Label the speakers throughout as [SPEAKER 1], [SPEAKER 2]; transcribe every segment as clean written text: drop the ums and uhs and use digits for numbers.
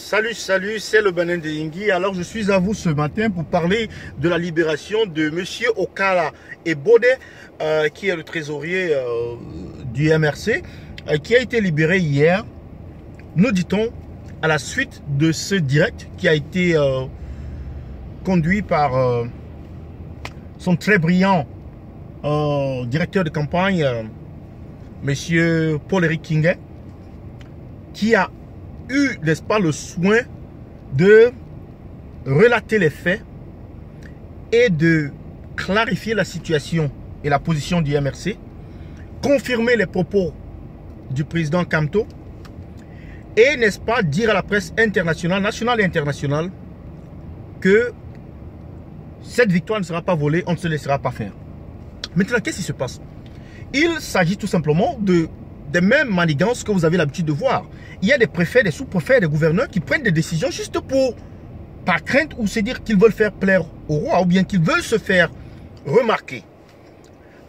[SPEAKER 1] Salut, c'est le Benin de Yingui. Alors je suis à vous ce matin pour parler de la libération de Monsieur Okala Ebode, qui est le trésorier du MRC, qui a été libéré hier, nous dit-on, à la suite de ce direct qui a été conduit par son très brillant directeur de campagne, Monsieur Paul-Éric Kinguet, qui a eu, n'est-ce pas, le soin de relater les faits et de clarifier la situation et la position du MRC, confirmer les propos du président Kamto et, n'est-ce pas, dire à la presse internationale, nationale et internationale que cette victoire ne sera pas volée, on ne se laissera pas faire. Maintenant, qu'est-ce qui se passe? Il s'agit tout simplement des mêmes manigances que vous avez l'habitude de voir. Il y a des préfets, des sous-préfets, des gouverneurs qui prennent des décisions juste par crainte ou se dire qu'ils veulent faire plaire au roi ou bien qu'ils veulent se faire remarquer.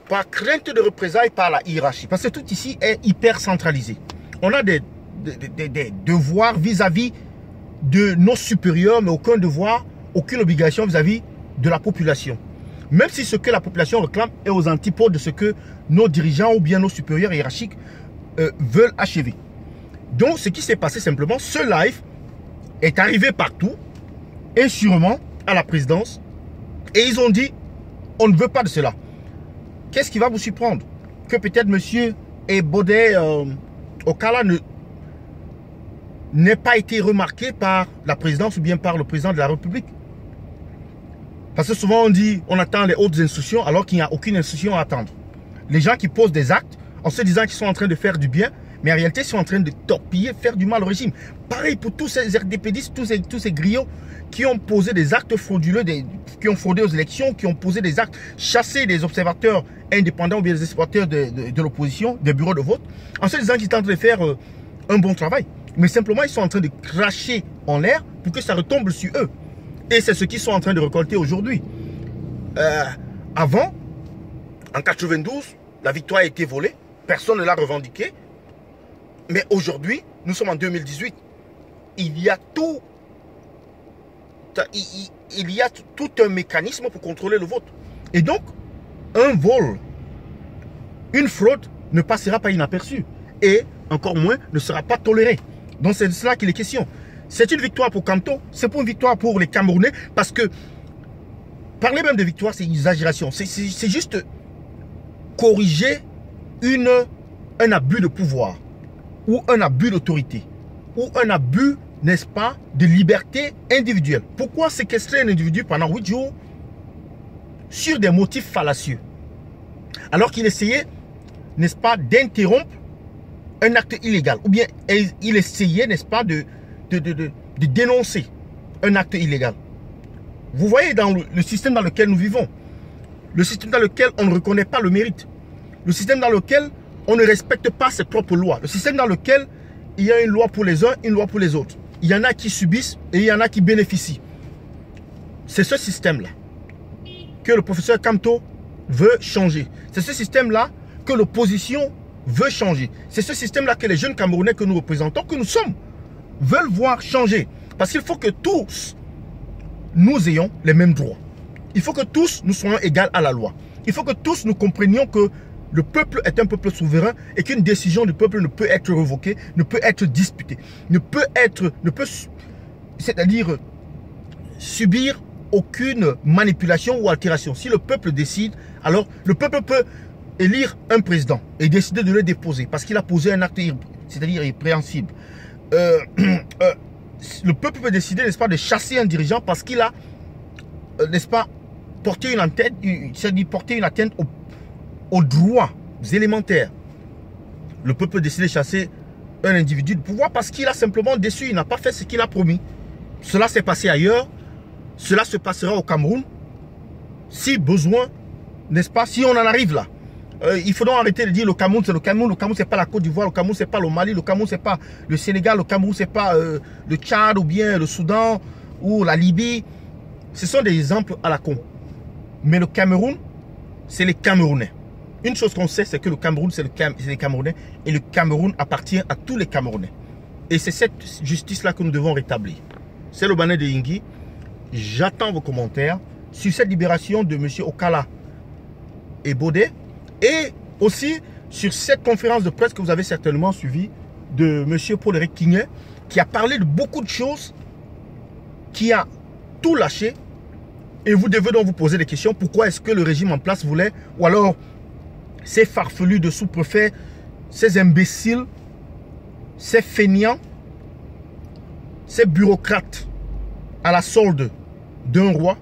[SPEAKER 1] Par crainte de représailles par la hiérarchie. Parce que tout ici est hyper centralisé. On a des devoirs vis-à-vis de nos supérieurs, mais aucun devoir, aucune obligation vis-à-vis de la population. Même si ce que la population réclame est aux antipodes de ce que nos dirigeants ou bien nos supérieurs hiérarchiques veulent achever. Donc ce qui s'est passé simplement, ce live est arrivé partout et sûrement à la présidence et ils ont dit on ne veut pas de cela. Qu'est-ce qui va vous surprendre? Que peut-être monsieur Ebode Okala n'ait pas été remarqué par la présidence ou bien par le président de la République. Parce que souvent on dit on attend les hautes instructions alors qu'il n'y a aucune instruction à attendre. Les gens qui posent des actes en se disant qu'ils sont en train de faire du bien, mais en réalité ils sont en train de torpiller, faire du mal au régime. Pareil pour tous ces RDPDistes, tous ces griots qui ont posé des actes frauduleux, qui ont fraudé aux élections, qui ont posé des actes, chassé des observateurs indépendants ou bien des observateurs de l'opposition, des bureaux de vote, en se disant qu'ils sont en train de faire un bon travail. Mais simplement ils sont en train de cracher en l'air pour que ça retombe sur eux. Et c'est ce qu'ils sont en train de récolter aujourd'hui. Avant, en 92, la victoire a été volée. Personne ne l'a revendiqué. Mais aujourd'hui, nous sommes en 2018. Il y a tout un mécanisme pour contrôler le vote. Et donc, un vol, une fraude ne passera pas inaperçu. Et encore moins, ne sera pas toléré. Donc c'est de cela qu'il est question. C'est une victoire pour Kamto, c'est pour une victoire pour les Camerounais, parce que parler même de victoire, c'est une exagération. C'est juste corriger un abus de pouvoir, ou un abus d'autorité, ou un abus, n'est-ce pas, de liberté individuelle. Pourquoi séquestrer un individu pendant 8 jours sur des motifs fallacieux, alors qu'il essayait, n'est-ce pas, d'interrompre un acte illégal, ou bien il essayait, n'est-ce pas, de dénoncer un acte illégal. Vous voyez dans le système dans lequel nous vivons, le système dans lequel on ne reconnaît pas le mérite, le système dans lequel on ne respecte pas ses propres lois, le système dans lequel il y a une loi pour les uns, une loi pour les autres. Il y en a qui subissent et il y en a qui bénéficient. C'est ce système-là que le professeur Kamto veut changer. C'est ce système-là que l'opposition veut changer. C'est ce système-là que les jeunes Camerounais que nous représentons, que nous sommes, veulent voir changer. Parce qu'il faut que tous, nous ayons les mêmes droits. Il faut que tous, nous soyons égaux à la loi. Il faut que tous, nous comprenions que le peuple est un peuple souverain et qu'une décision du peuple ne peut être révoquée, ne peut être disputée, c'est-à-dire subir aucune manipulation ou altération. Si le peuple décide, alors le peuple peut élire un président et décider de le déposer parce qu'il a posé un acte, c'est-à-dire irrépréhensible. Le peuple peut décider, n'est-ce pas, de chasser un dirigeant parce qu'il a, n'est-ce pas, porté une atteinte, c'est-à-dire porter une atteinte aux droits élémentaires. Le peuple peut décider de chasser un individu de pouvoir parce qu'il a simplement déçu, il n'a pas fait ce qu'il a promis. Cela s'est passé ailleurs, cela se passera au Cameroun, si besoin, n'est-ce pas, si on en arrive là. Il faut donc arrêter de dire le Cameroun c'est le Cameroun c'est pas la Côte d'Ivoire, le Cameroun c'est pas le Mali, le Cameroun c'est pas le Sénégal, le Cameroun c'est pas le Tchad ou bien le Soudan ou la Libye. Ce sont des exemples à la con. Mais le Cameroun, c'est les Camerounais. Une chose qu'on sait, c'est que le Cameroun, c'est les Camerounais et le Cameroun appartient à tous les Camerounais. Et c'est cette justice-là que nous devons rétablir. C'est le Bané de Yingui. J'attends vos commentaires sur cette libération de M. Okala et Bodé. Et aussi sur cette conférence de presse que vous avez certainement suivie de M. Paul-Éric Quignet, qui a parlé de beaucoup de choses, qui a tout lâché. Et vous devez donc vous poser des questions. Pourquoi est-ce que le régime en place voulait, ou alors ces farfelus de sous-préfets, ces imbéciles, ces feignants, ces bureaucrates à la solde d'un roi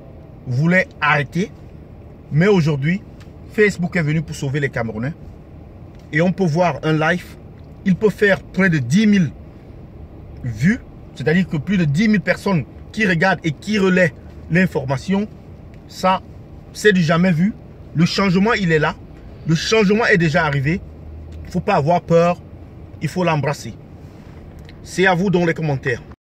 [SPEAKER 1] voulaient arrêter. Mais aujourd'hui, Facebook est venu pour sauver les Camerounais. Et on peut voir un live. Il peut faire près de 10 000 vues. C'est-à-dire que plus de 10 000 personnes qui regardent et qui relaient l'information. Ça, c'est du jamais vu. Le changement, il est là. Le changement est déjà arrivé. Il ne faut pas avoir peur. Il faut l'embrasser. C'est à vous dans les commentaires.